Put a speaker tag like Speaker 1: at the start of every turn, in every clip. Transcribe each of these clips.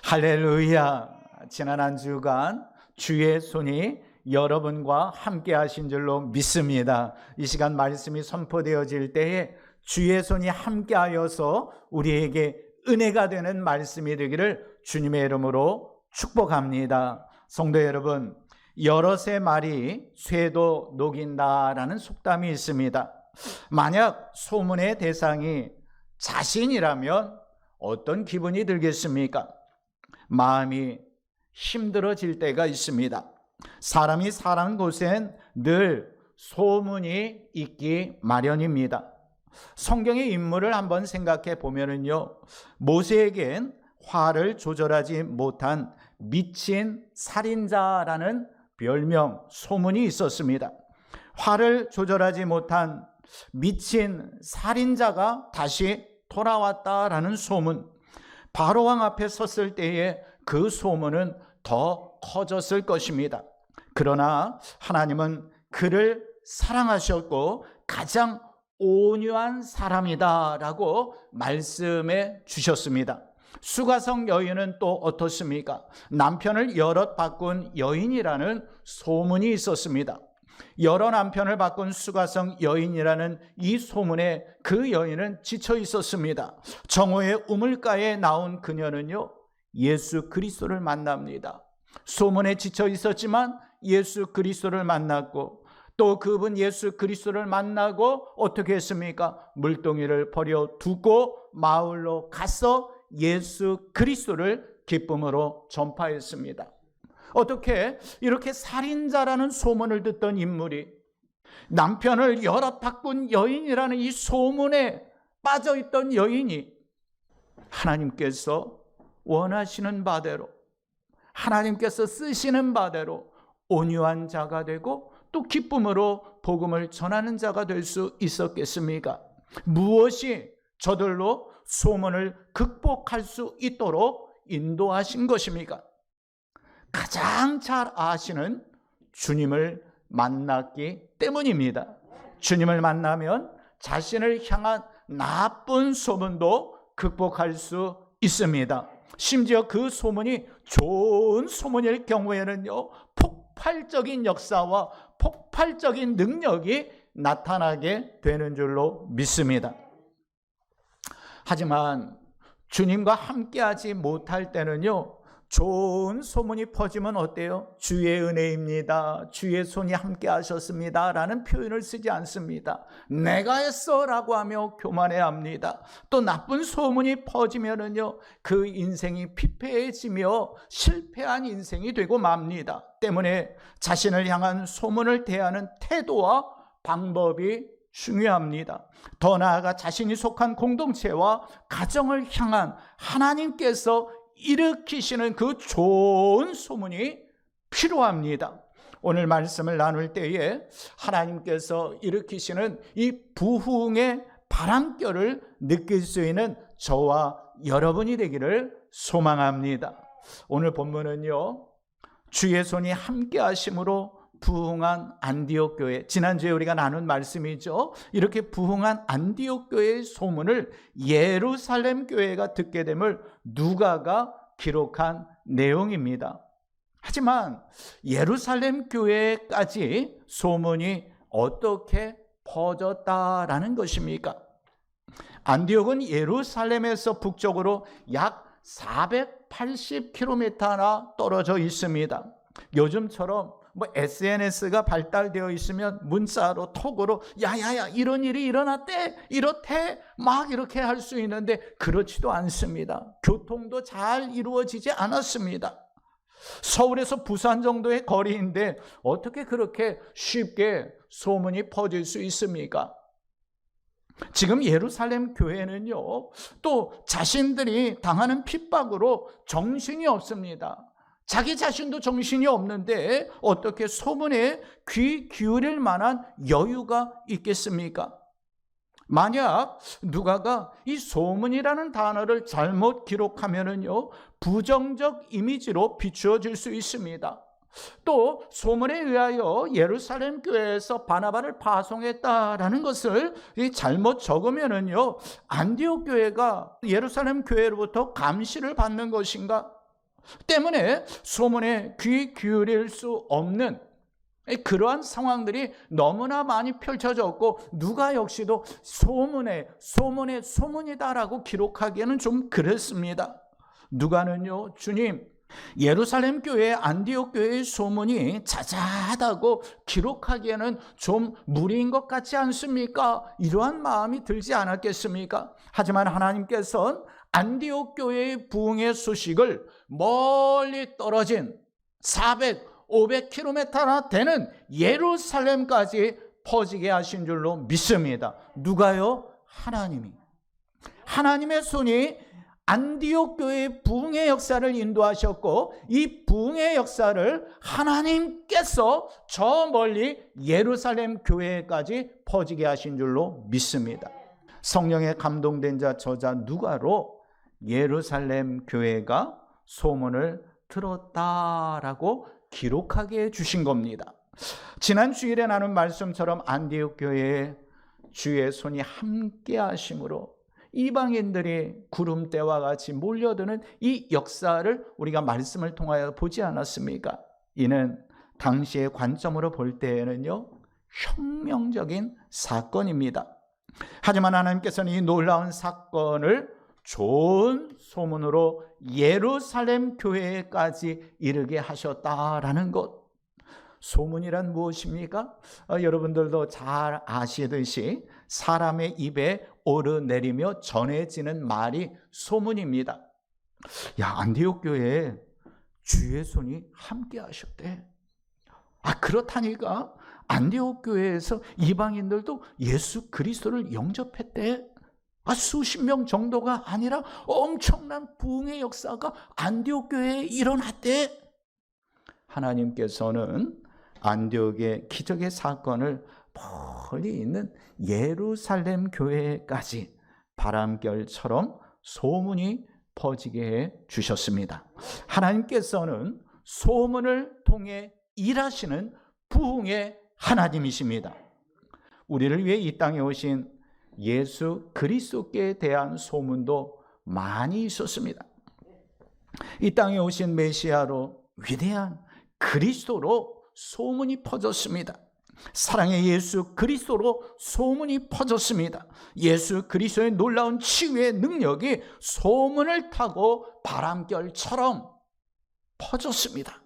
Speaker 1: 할렐루야. 지난 한 주간 주의 손이 여러분과 함께 하신 줄로 믿습니다. 이 시간 말씀이 선포되어질 때에 주의 손이 함께 하여서 우리에게 은혜가 되는 말씀이 되기를 주님의 이름으로 축복합니다. 성도 여러분, 여럿의 말이 쇠도 녹인다라는 속담이 있습니다. 만약 소문의 대상이 자신이라면 어떤 기분이 들겠습니까? 마음이 힘들어질 때가 있습니다. 사람이 사는 곳엔 늘 소문이 있기 마련입니다. 성경의 인물을 한번 생각해 보면요, 모세에겐 화를 조절하지 못한 미친 살인자라는 별명, 소문이 있었습니다. 화를 조절하지 못한 미친 살인자가 다시 돌아왔다라는 소문, 바로왕 앞에 섰을 때에 그 소문은 더 커졌을 것입니다. 그러나 하나님은 그를 사랑하셨고 가장 온유한 사람이다라고 말씀해 주셨습니다. 수가성 여인은 또 어떻습니까? 남편을 여럿 바꾼 여인이라는 소문이 있었습니다. 여러 남편을 바꾼 수가성 여인이라는 이 소문에 그 여인은 지쳐 있었습니다. 정오의 우물가에 나온 그녀는요, 예수 그리스도를 만납니다. 소문에 지쳐 있었지만 예수 그리스도를 만났고, 또 그분 예수 그리스도를 만나고 어떻게 했습니까? 물동이를 버려두고 마을로 가서 예수 그리스도를 기쁨으로 전파했습니다. 어떻게 이렇게 살인자라는 소문을 듣던 인물이 남편을 여럿 바꾼 여인이라는 이 소문에 빠져있던 여인이 하나님께서 원하시는 바대로, 하나님께서 쓰시는 바대로 온유한 자가 되고 또 기쁨으로 복음을 전하는 자가 될 수 있었겠습니까? 무엇이 저들로 소문을 극복할 수 있도록 인도하신 것입니까? 가장 잘 아시는 주님을 만났기 때문입니다. 주님을 만나면 자신을 향한 나쁜 소문도 극복할 수 있습니다. 심지어 그 소문이 좋은 소문일 경우에는요, 폭발적인 역사와 폭발적인 능력이 나타나게 되는 줄로 믿습니다. 하지만 주님과 함께하지 못할 때는요, 좋은 소문이 퍼지면 어때요? 주의 은혜입니다, 주의 손이 함께 하셨습니다 라는 표현을 쓰지 않습니다. 내가 했어 라고 하며 교만해야 합니다. 또 나쁜 소문이 퍼지면은요, 그 인생이 피폐해지며 실패한 인생이 되고 맙니다. 때문에 자신을 향한 소문을 대하는 태도와 방법이 중요합니다. 더 나아가 자신이 속한 공동체와 가정을 향한 하나님께서 일으키시는 그 좋은 소문이 필요합니다. 오늘 말씀을 나눌 때에 하나님께서 일으키시는 이 부흥의 바람결을 느낄 수 있는 저와 여러분이 되기를 소망합니다. 오늘 본문은요, 주의 손이 함께 하심으로 부흥한 안디옥 교회, 지난주에 우리가 나눈 말씀이죠. 이렇게 부흥한 안디옥 교회의 소문을 예루살렘 교회가 듣게 됨을 누가가 기록한 내용입니다. 하지만 예루살렘 교회까지 소문이 어떻게 퍼졌다라는 것입니까? 안디옥은 예루살렘에서 북쪽으로 약 480km나 떨어져 있습니다. 요즘처럼 SNS가 발달되어 있으면 문자로, 톡으로 야야야 이런 일이 일어났대, 이렇대 막 이렇게 할 수 있는데 그렇지도 않습니다. 교통도 잘 이루어지지 않았습니다. 서울에서 부산 정도의 거리인데 어떻게 그렇게 쉽게 소문이 퍼질 수 있습니까? 지금 예루살렘 교회는요, 또 자신들이 당하는 핍박으로 정신이 없습니다. 자기 자신도 정신이 없는데 어떻게 소문에 귀 기울일 만한 여유가 있겠습니까? 만약 누가가 이 소문이라는 단어를 잘못 기록하면은요, 부정적 이미지로 비추어질 수 있습니다. 또 소문에 의하여 예루살렘 교회에서 바나바를 파송했다라는 것을 잘못 적으면은요, 안디옥 교회가 예루살렘 교회로부터 감시를 받는 것인가? 때문에 소문에 귀 기울일 수 없는 그러한 상황들이 너무나 많이 펼쳐졌고, 누가 역시도 소문이다라고 기록하기에는 좀 그렇습니다. 누가는요, 주님, 예루살렘 교회, 안디옥 교회의 소문이 자자하다고 기록하기에는 좀 무리인 것 같지 않습니까? 이러한 마음이 들지 않았겠습니까? 하지만 하나님께서는 안디옥 교회의 부흥의 소식을 멀리 떨어진 500km나 되는 예루살렘까지 퍼지게 하신 줄로 믿습니다. 누가요? 하나님이. 하나님의 손이 안디옥 교회의 부흥의 역사를 인도하셨고, 이 부흥의 역사를 하나님께서 저 멀리 예루살렘 교회까지 퍼지게 하신 줄로 믿습니다. 성령에 감동된 자 저자 누가로 예루살렘 교회가 소문을 들었다라고 기록하게 해주신 겁니다. 지난 주일에 나눈 말씀처럼 안디옥 교회에 주의 손이 함께 하심으로 이방인들이 구름대와 같이 몰려드는 이 역사를 우리가 말씀을 통하여 보지 않았습니까? 이는 당시의 관점으로 볼 때에는요, 혁명적인 사건입니다. 하지만 하나님께서는 이 놀라운 사건을 좋은 소문으로 예루살렘 교회까지 이르게 하셨다라는 것. 소문이란 무엇입니까? 여러분들도 잘 아시듯이 사람의 입에 오르내리며 전해지는 말이 소문입니다. 야, 안디옥 교회에 주의 손이 함께 하셨대. 그렇다니까 안디옥 교회에서 이방인들도 예수 그리스도를 영접했대. 수십 명 정도가 아니라 엄청난 부흥의 역사가 안디옥 교회에 일어났대. 하나님께서는 안디옥의 기적의 사건을 멀리 있는 예루살렘 교회까지 바람결처럼 소문이 퍼지게 해 주셨습니다. 하나님께서는 소문을 통해 일하시는 부흥의 하나님이십니다. 우리를 위해 이 땅에 오신 예수 그리스도께 대한 소문도 많이 있었습니다. 이 땅에 오신 메시아로, 위대한 그리스도로 소문이 퍼졌습니다. 사랑의 예수 그리스도로 소문이 퍼졌습니다. 예수 그리스도의 놀라운 치유의 능력이 소문을 타고 바람결처럼 퍼졌습니다.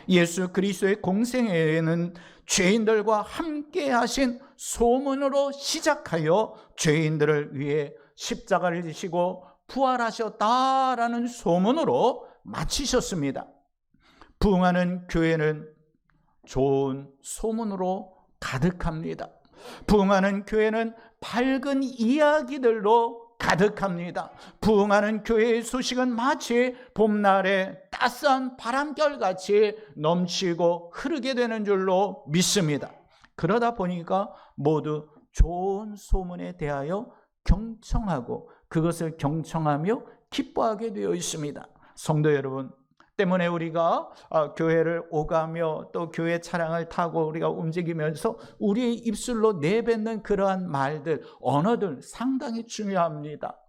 Speaker 1: 예수 그리스도의 공생애에는 죄인들과 함께 하신 소문으로 시작하여 죄인들을 위해 십자가를 지시고 부활하셨다라는 소문으로 마치셨습니다. 부흥하는 교회는 좋은 소문으로 가득합니다. 부흥하는 교회는 밝은 이야기들로 가득합니다. 부흥하는 교회의 소식은 마치 봄날의 따스한 바람결같이 넘치고 흐르게 되는 줄로 믿습니다. 그러다 보니까 모두 좋은 소문에 대하여 경청하고 그것을 경청하며 기뻐하게 되어 있습니다. 성도 여러분, 때문에 우리가 교회를 오가며 또 교회 차량을 타고 우리가 움직이면서 우리의 입술로 내뱉는 그러한 말들, 언어들 상당히 중요합니다.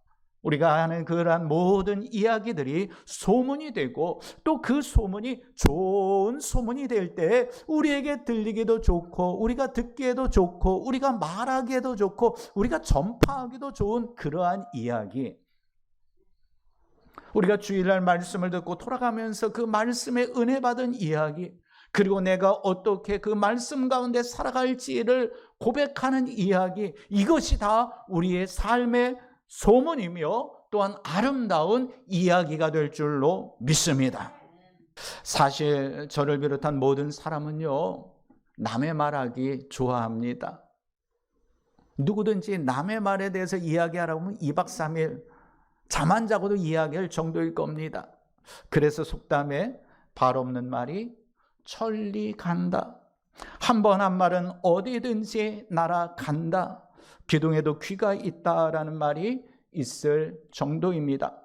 Speaker 1: 우리가 하는 그러한 모든 이야기들이 소문이 되고 또 그 소문이 좋은 소문이 될 때 우리에게 들리기도 좋고 우리가 듣기에도 좋고 우리가 말하기에도 좋고 우리가 전파하기도 좋은 그러한 이야기, 우리가 주일날 말씀을 듣고 돌아가면서 그 말씀에 은혜 받은 이야기, 그리고 내가 어떻게 그 말씀 가운데 살아갈지를 고백하는 이야기, 이것이 다 우리의 삶의 소문이며 또한 아름다운 이야기가 될 줄로 믿습니다. 사실 저를 비롯한 모든 사람은요, 남의 말하기 좋아합니다. 누구든지 남의 말에 대해서 이야기하라고 하면 2박 3일 잠 안 자고도 이야기할 정도일 겁니다. 그래서 속담에 발 없는 말이 천리 간다. 한 번 한 말은 어디든지 날아간다. 기둥에도 귀가 있다라는 말이 있을 정도입니다.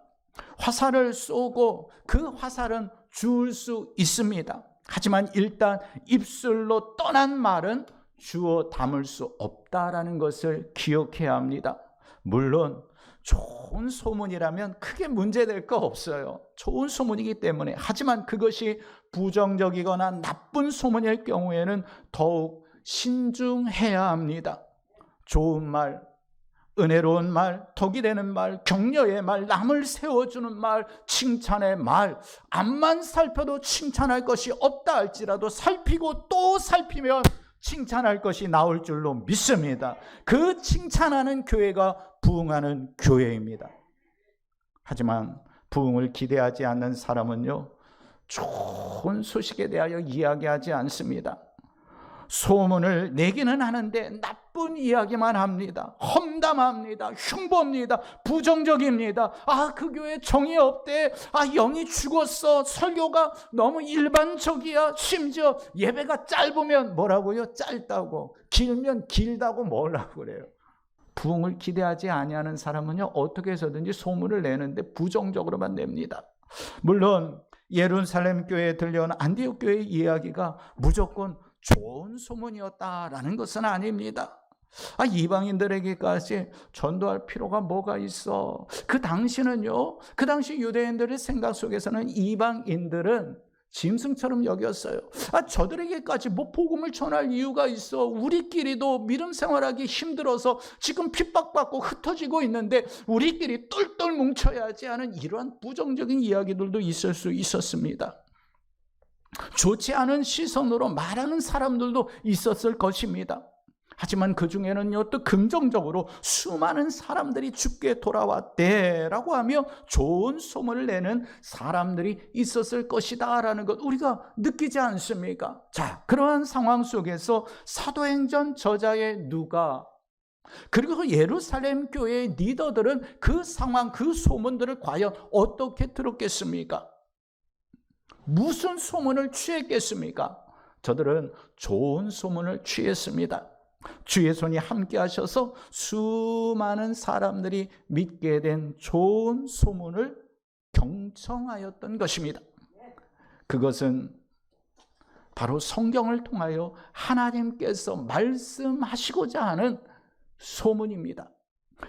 Speaker 1: 화살을 쏘고 그 화살은 주울 수 있습니다. 하지만 일단 입술로 떠난 말은 주워 담을 수 없다라는 것을 기억해야 합니다. 물론 좋은 소문이라면 크게 문제될 거 없어요. 좋은 소문이기 때문에. 하지만 그것이 부정적이거나 나쁜 소문일 경우에는 더욱 신중해야 합니다. 좋은 말, 은혜로운 말, 덕이 되는 말, 격려의 말, 남을 세워주는 말, 칭찬의 말, 앞만 살펴도 칭찬할 것이 없다 할지라도 살피고 또 살피면 칭찬할 것이 나올 줄로 믿습니다. 그 칭찬하는 교회가 부흥하는 교회입니다. 하지만 부흥을 기대하지 않는 사람은요, 좋은 소식에 대하여 이야기하지 않습니다. 소문을 내기는 하는데 나쁜 이야기만 합니다. 험담합니다. 흉보입니다. 부정적입니다. 그 교회 정이 없대. 영이 죽었어. 설교가 너무 일반적이야. 심지어 예배가 짧으면 뭐라고요? 짧다고. 길면 길다고 뭐라고 그래요. 부흥을 기대하지 아니하는 사람은요, 어떻게 해서든지 소문을 내는데 부정적으로만 냅니다. 물론 예루살렘 교회에 들려온 안디옥 교회의 이야기가 무조건 좋은 소문이었다라는 것은 아닙니다. 이방인들에게까지 전도할 필요가 뭐가 있어? 그 당시는요, 그 당시 유대인들의 생각 속에서는 이방인들은 짐승처럼 여겼어요. 저들에게까지 뭐 복음을 전할 이유가 있어? 우리끼리도 믿음 생활하기 힘들어서 지금 핍박받고 흩어지고 있는데 우리끼리 똘똘 뭉쳐야지 하는 이러한 부정적인 이야기들도 있을 수 있었습니다. 좋지 않은 시선으로 말하는 사람들도 있었을 것입니다. 하지만 그 중에는요, 또 긍정적으로 수많은 사람들이 주께 돌아왔대라고 하며 좋은 소문을 내는 사람들이 있었을 것이다 라는 것 우리가 느끼지 않습니까? 자, 그러한 상황 속에서 사도행전 저자의 누가, 그리고 예루살렘 교회의 리더들은 그 상황, 그 소문들을 과연 어떻게 들었겠습니까? 무슨 소문을 취했겠습니까? 저들은 좋은 소문을 취했습니다. 주의 손이 함께 하셔서 수많은 사람들이 믿게 된 좋은 소문을 경청하였던 것입니다. 그것은 바로 성경을 통하여 하나님께서 말씀하시고자 하는 소문입니다.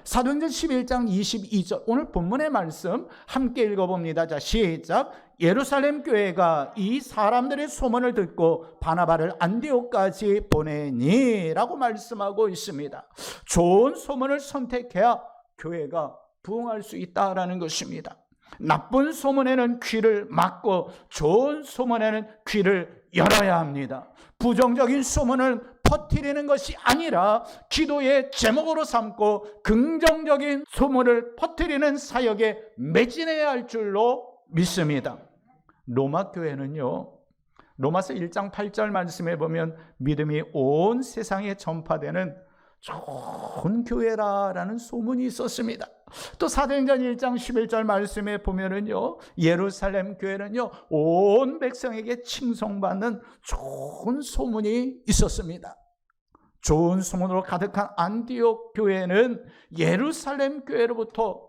Speaker 1: 사도행전 11장 22절, 오늘 본문의 말씀 함께 읽어봅니다. 자, 시작. 예루살렘 교회가 이 사람들의 소문을 듣고 바나바를 안디옥까지 보내니 라고 말씀하고 있습니다. 좋은 소문을 선택해야 교회가 부흥할 수 있다라는 것입니다. 나쁜 소문에는 귀를 막고 좋은 소문에는 귀를 열어야 합니다. 부정적인 소문을 퍼뜨리는 것이 아니라 기도의 제목으로 삼고 긍정적인 소문을 퍼뜨리는 사역에 매진해야 할 줄로 믿습니다. 로마 교회는요, 로마서 1장 8절 말씀에 보면 믿음이 온 세상에 전파되는 좋은 교회라는 소문이 있었습니다. 또 사도행전 1장 11절 말씀에 보면은요, 예루살렘 교회는요, 온 백성에게 칭송받는 좋은 소문이 있었습니다. 좋은 소문으로 가득한 안디옥 교회는 예루살렘 교회로부터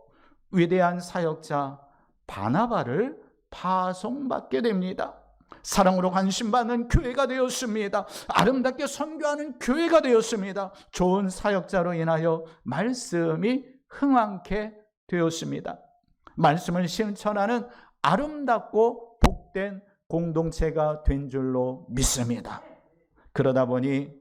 Speaker 1: 위대한 사역자 바나바를 파송받게 됩니다. 사랑으로 관심받는 교회가 되었습니다. 아름답게 선교하는 교회가 되었습니다. 좋은 사역자로 인하여 말씀이 흥왕케 되었습니다. 말씀을 실천하는 아름답고 복된 공동체가 된 줄로 믿습니다. 그러다 보니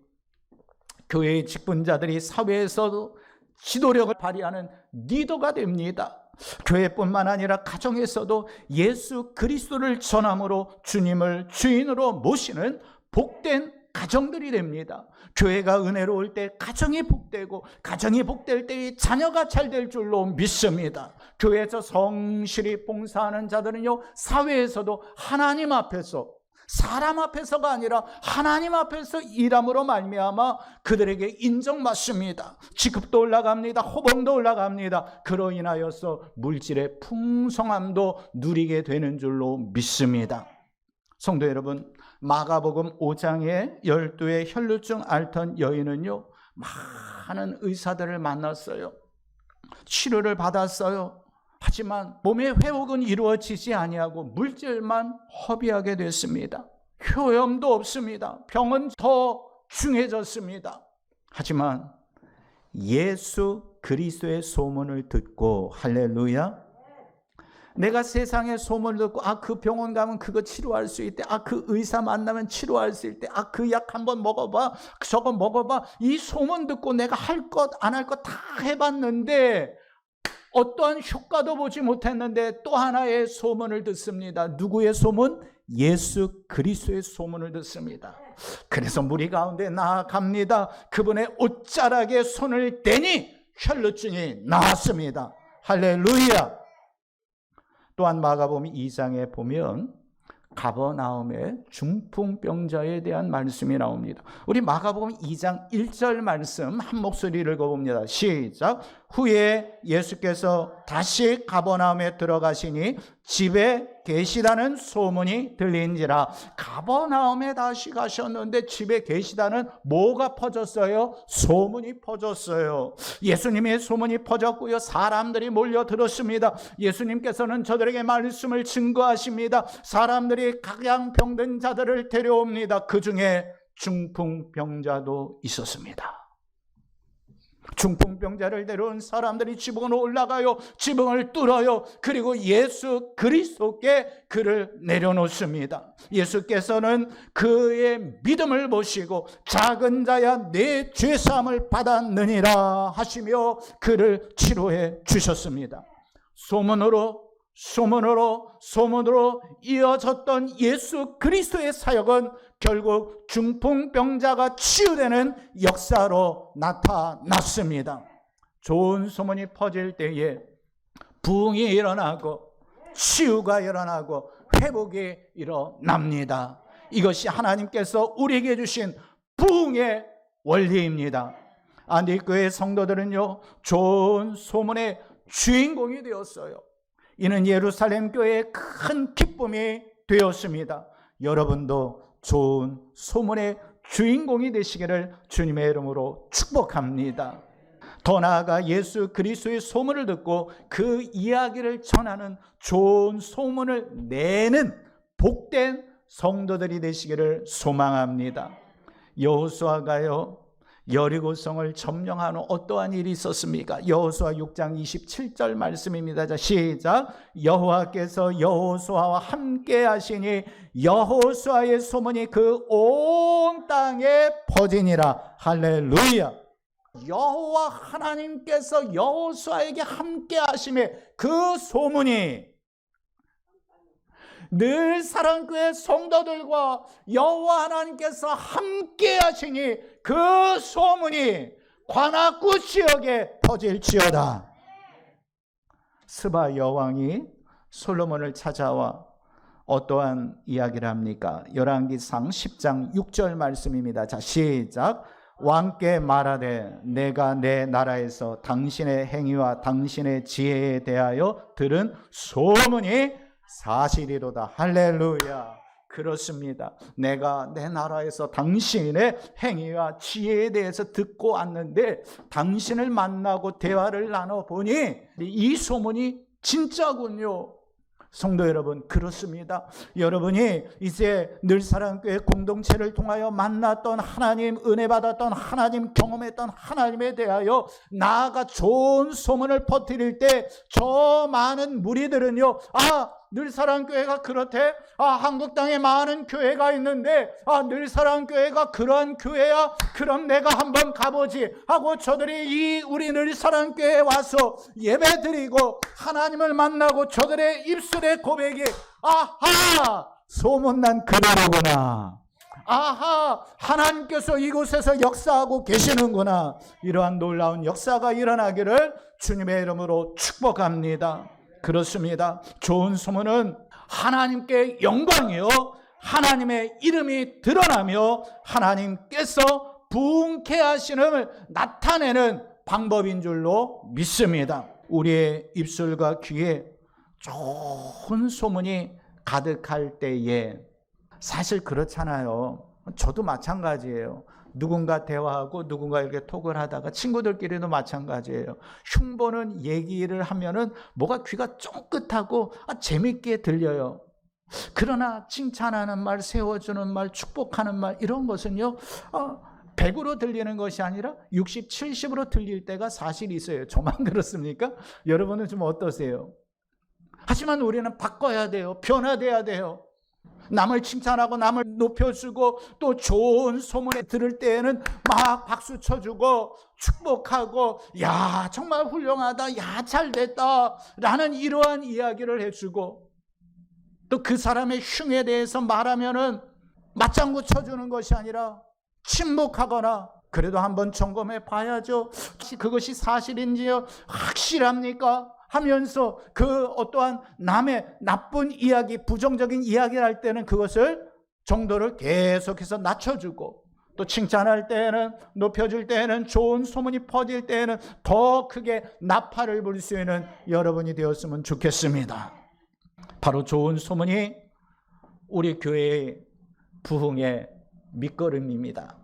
Speaker 1: 교회의 직분자들이 사회에서도 지도력을 발휘하는 리더가 됩니다. 교회뿐만 아니라 가정에서도 예수 그리스도를 전함으로 주님을 주인으로 모시는 복된 가정들이 됩니다. 교회가 은혜로울 때 가정이 복되고, 가정이 복될 때 자녀가 잘 될 줄로 믿습니다. 교회에서 성실히 봉사하는 자들은요, 사회에서도 하나님 앞에서, 사람 앞에서가 아니라 하나님 앞에서 일함으로 말미암아 그들에게 인정받습니다. 지급도 올라갑니다. 호봉도 올라갑니다. 그로 인하여서 물질의 풍성함도 누리게 되는 줄로 믿습니다. 성도 여러분, 마가복음 5장에 12의 혈루증 앓던 여인은요, 많은 의사들을 만났어요. 치료를 받았어요. 하지만 몸의 회복은 이루어지지 아니하고 물질만 허비하게 됐습니다. 효염도 없습니다. 병은 더 중해졌습니다. 하지만 예수 그리스도의 소문을 듣고, 할렐루야. 내가 세상의 소문을 듣고, 그 병원 가면 그거 치료할 수 있대. 그 의사 만나면 치료할 수 있대. 그 약 한번 먹어봐. 저거 먹어봐. 이 소문 듣고 내가 할 것, 안 할 것 다 해봤는데 어떠한 효과도 보지 못했는데 또 하나의 소문을 듣습니다. 누구의 소문? 예수 그리스도의 소문을 듣습니다. 그래서 무리 가운데 나아갑니다. 그분의 옷자락에 손을 대니 혈루증이 나았습니다. 할렐루야. 또한 마가복음 2장에 보면 가버나움의 중풍병자에 대한 말씀이 나옵니다. 우리 마가복음 2장 1절 말씀 한 목소리를 읽어봅니다. 시작. 후에 예수께서 다시 가버나움에 들어가시니 집에 계시다는 소문이 들린지라. 가버나움에 다시 가셨는데 집에 계시다는 뭐가 퍼졌어요? 소문이 퍼졌어요. 예수님의 소문이 퍼졌고요. 사람들이 몰려들었습니다. 예수님께서는 저들에게 말씀을 증거하십니다. 사람들이 각양 병든 자들을 데려옵니다. 그 중에 중풍병자도 있었습니다. 중풍병자를 데려온 사람들이 지붕으로 올라가요. 지붕을 뚫어요. 그리고 예수 그리스도께 그를 내려놓습니다. 예수께서는 그의 믿음을 보시고 작은 자야 내 죄사함을 받았느니라 하시며 그를 치료해 주셨습니다. 소문으로 이어졌던 예수 그리스도의 사역은 결국 중풍병자가 치유되는 역사로 나타났습니다. 좋은 소문이 퍼질 때에 부흥이 일어나고 치유가 일어나고 회복이 일어납니다. 이것이 하나님께서 우리에게 주신 부흥의 원리입니다. 안디교회 성도들은요, 좋은 소문의 주인공이 되었어요. 이는 예루살렘 교회의 큰 기쁨이 되었습니다. 여러분도 좋은 소문의 주인공이 되시기를 주님의 이름으로 축복합니다. 더 나아가 예수 그리스도의 소문을 듣고 그 이야기를 전하는 좋은 소문을 내는 복된 성도들이 되시기를 소망합니다. 여호수아가요, 여리고성을 점령하는 어떠한 일이 있었습니까? 여호수아 6장 27절 말씀입니다. 자, 시작. 여호와께서 여호수아와 함께 하시니 여호수아의 소문이 그 온 땅에 퍼지니라. 할렐루야. 여호와 하나님께서 여호수아에게 함께 하심에 그 소문이 늘 사랑교회 성도들과 여호와 하나님께서 함께 하시니 그 소문이 관악구 지역에 퍼질지어다. 스바 여왕이 솔로몬을 찾아와 어떠한 이야기를 합니까? 열왕기상 10장 6절 말씀입니다. 자, 시작. 왕께 말하되 내가 내 나라에서 당신의 행위와 당신의 지혜에 대하여 들은 소문이 사실이로다. 할렐루야. 그렇습니다. 내가 내 나라에서 당신의 행위와 지혜에 대해서 듣고 왔는데 당신을 만나고 대화를 나눠보니 이 소문이 진짜군요. 성도 여러분, 그렇습니다. 여러분이 이제 늘사랑교회 공동체를 통하여 만났던 하나님, 은혜 받았던 하나님, 경험했던 하나님에 대하여 나아가 좋은 소문을 퍼뜨릴 때 저 많은 무리들은요, 늘사랑교회가 그렇대? 한국 땅에 많은 교회가 있는데 늘사랑교회가 그런 교회야? 그럼 내가 한번 가보지 하고 저들이 우리 늘사랑교회에 와서 예배드리고 하나님을 만나고 저들의 입술의 고백이 소문난 그대로구나. 하나님께서 이곳에서 역사하고 계시는구나. 이러한 놀라운 역사가 일어나기를 주님의 이름으로 축복합니다. 그렇습니다. 좋은 소문은 하나님께 영광이요, 하나님의 이름이 드러나며 하나님께서 부흥케 하시는 나타내는 방법인 줄로 믿습니다. 우리의 입술과 귀에 좋은 소문이 가득할 때에, 사실 그렇잖아요. 저도 마찬가지예요. 누군가 대화하고 누군가 이렇게 톡을 하다가 친구들끼리도 마찬가지예요. 흉보는 얘기를 하면은 뭐가 귀가 쫑긋하고 재밌게 들려요. 그러나 칭찬하는 말, 세워주는 말, 축복하는 말, 이런 것은요 100으로 들리는 것이 아니라 60, 70으로 들릴 때가 사실 있어요. 저만 그렇습니까? 여러분은 좀 어떠세요? 하지만 우리는 바꿔야 돼요. 변화돼야 돼요. 남을 칭찬하고 남을 높여주고 또 좋은 소문에 들을 때에는 막 박수 쳐주고 축복하고 야 정말 훌륭하다, 야 잘됐다 라는 이러한 이야기를 해주고 또 그 사람의 흉에 대해서 말하면은 맞장구 쳐주는 것이 아니라 침묵하거나 그래도 한번 점검해 봐야죠. 그것이 사실인지요? 확실합니까? 하면서 그 어떠한 남의 나쁜 이야기, 부정적인 이야기를 할 때는 그것을 정도를 계속해서 낮춰주고 또 칭찬할 때는, 높여줄 때는, 좋은 소문이 퍼질 때는 더 크게 나팔을 불 수 있는 여러분이 되었으면 좋겠습니다. 바로 좋은 소문이 우리 교회의 부흥의 밑거름입니다.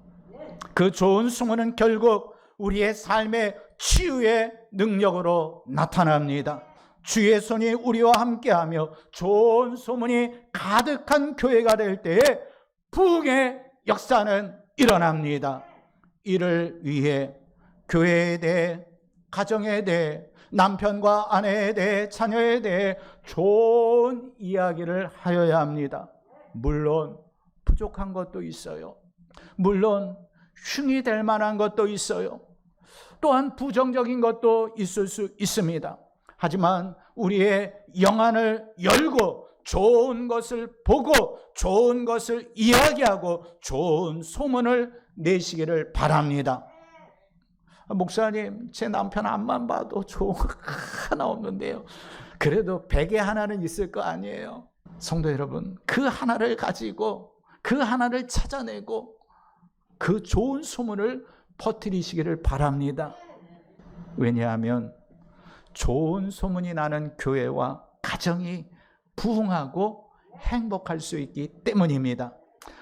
Speaker 1: 그 좋은 소문은 결국 우리의 삶의 치유의 능력으로 나타납니다. 주의 손이 우리와 함께하며 좋은 소문이 가득한 교회가 될 때에 부흥의 역사는 일어납니다. 이를 위해 교회에 대해, 가정에 대해, 남편과 아내에 대해, 자녀에 대해 좋은 이야기를 하여야 합니다. 물론 부족한 것도 있어요. 물론 흉이 될 만한 것도 있어요. 또한 부정적인 것도 있을 수 있습니다. 하지만 우리의 영안을 열고 좋은 것을 보고 좋은 것을 이야기하고 좋은 소문을 내시기를 바랍니다. 목사님, 제 남편 앞만 봐도 좋은 거 하나 없는데요. 그래도 100에 하나는 있을 거 아니에요. 성도 여러분, 그 하나를 가지고 그 하나를 찾아내고 그 좋은 소문을 퍼뜨리시기를 바랍니다. 왜냐하면 좋은 소문이 나는 교회와 가정이 부흥하고 행복할 수 있기 때문입니다.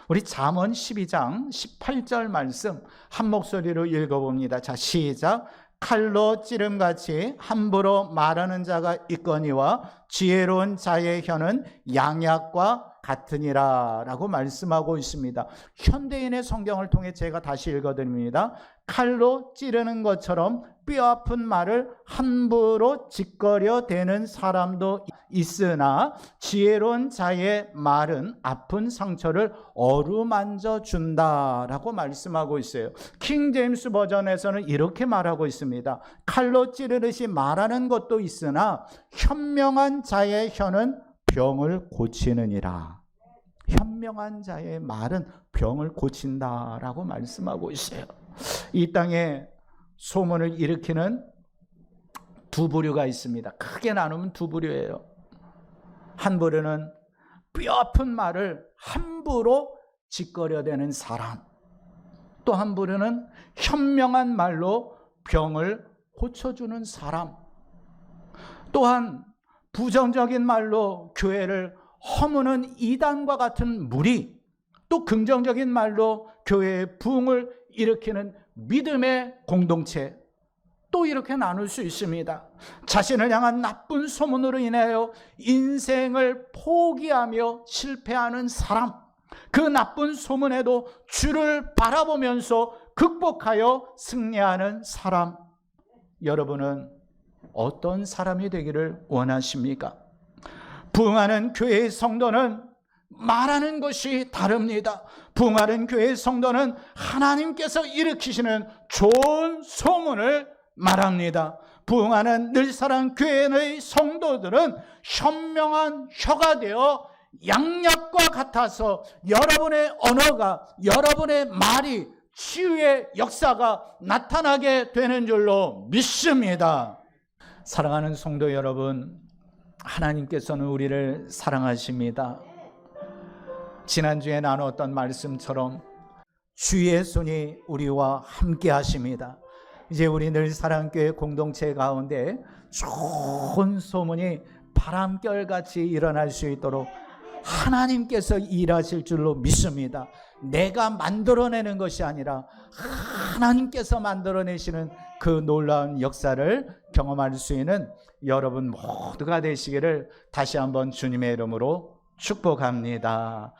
Speaker 1: 우리 잠언 12장 18절 말씀 한 목소리로 읽어봅니다. 자, 시작. 칼로 찌름같이 함부로 말하는 자가 있거니와 지혜로운 자의 혀는 양약과 같으니라 라고 말씀하고 있습니다. 현대인의 성경을 통해 제가 다시 읽어드립니다. 칼로 찌르는 것처럼 뼈아픈 말을 함부로 짓거려 대는 사람도 있으나 지혜로운 자의 말은 아픈 상처를 어루만져 준다라고 말씀하고 있어요. 킹 제임스 버전에서는 이렇게 말하고 있습니다. 칼로 찌르듯이 말하는 것도 있으나 현명한 자의 혀는 병을 고치느니라. 현명한 자의 말은 병을 고친다라고 말씀하고 있어요. 이 땅에 소문을 일으키는 두 부류가 있습니다. 크게 나누면 두 부류예요. 한 부류는 뼈아픈 말을 함부로 짓거려대는 사람, 또 한 부류는 현명한 말로 병을 고쳐주는 사람, 또한 부정적인 말로 교회를 허무는 이단과 같은 무리, 또 긍정적인 말로 교회의 부흥을 일으키는 믿음의 공동체, 또 이렇게 나눌 수 있습니다. 자신을 향한 나쁜 소문으로 인하여 인생을 포기하며 실패하는 사람, 그 나쁜 소문에도 주를 바라보면서 극복하여 승리하는 사람, 여러분은 어떤 사람이 되기를 원하십니까? 부흥하는 교회의 성도는 말하는 것이 다릅니다. 부흥하는 교회의 성도는 하나님께서 일으키시는 좋은 소문을 말합니다. 부흥하는 늘사랑 교회의 성도들은 현명한 혀가 되어 양약과 같아서 여러분의 언어가, 여러분의 말이 치유의 역사가 나타나게 되는 줄로 믿습니다. 사랑하는 성도 여러분, 하나님께서는 우리를 사랑하십니다. 지난주에 나누었던 말씀처럼 주의 손이 우리와 함께 하십니다. 이제 우리 늘사랑교회 공동체 가운데 좋은 소문이 바람결같이 일어날 수 있도록 하나님께서 일하실 줄로 믿습니다. 내가 만들어내는 것이 아니라 하나님께서 만들어내시는 그 놀라운 역사를 경험할 수 있는 여러분 모두가 되시기를 다시 한번 주님의 이름으로 축복합니다.